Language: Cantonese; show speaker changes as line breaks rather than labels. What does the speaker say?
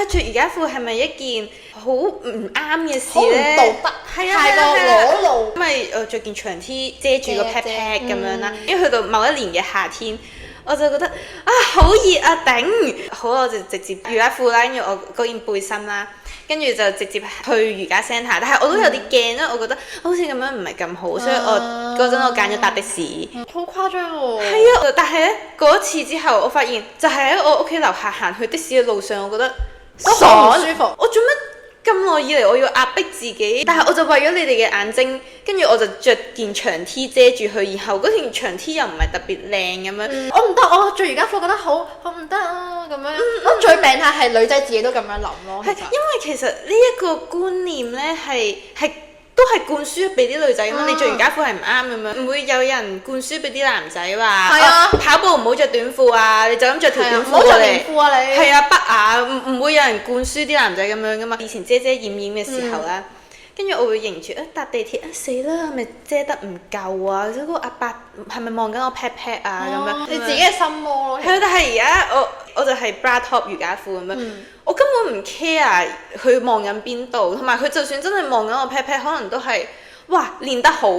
着瑜伽褲係咪一件好唔啱嘅事咧？
好唔道德，
係
太過裸露。
因為我着件長 T 遮住個 pat pat 咁樣啦，因為去到某一年嘅夏天，我就覺得好熱啊頂！好，我就直接瑜伽褲啦，跟住我嗰件背心啦。跟住就直接去瑜伽 centre，但係我都有啲驚啦，我覺得好似咁樣唔係咁好，所以我嗰陣我揀咗搭的士。
好誇張喎！
係啊，但係咧嗰一次之後，我發現就係喺我屋企樓下行去的士嘅路上，我覺得
爽唔舒服。
我做乜咁耐以嚟我要壓迫自己？但係我就為咗你哋嘅眼睛，跟住我就着件長 T 遮住佢，然後嗰件長 T 又唔係特別靚咁樣。
我唔得，我着瑜伽褲覺得好唔得啊咁樣。我最病態係女仔自己都咁樣諗咯。
係因為其實呢一個觀念咧係都係灌輸俾啲女仔咁樣，你着瑜伽褲係唔啱咁樣，唔會有人灌輸俾啲男仔話，跑步唔好着短褲啊，你就咁着條短褲
唔好着短褲啊你。
係啊，不雅，唔會有人灌輸啲男仔咁樣噶嘛。以前遮遮掩掩嘅時候啦。跟住我會迎住搭地鐵死啦，係咪遮得唔夠啊？嗰個阿伯係咪望緊我 pat pat 啊咁樣？
你自己嘅心魔咯。
係啊，但係而家我就係 bra top 瑜伽褲咁樣，我根本唔 care 佢望緊邊度，同埋佢就算真係望緊我 pat pat，可能都係哇練得好，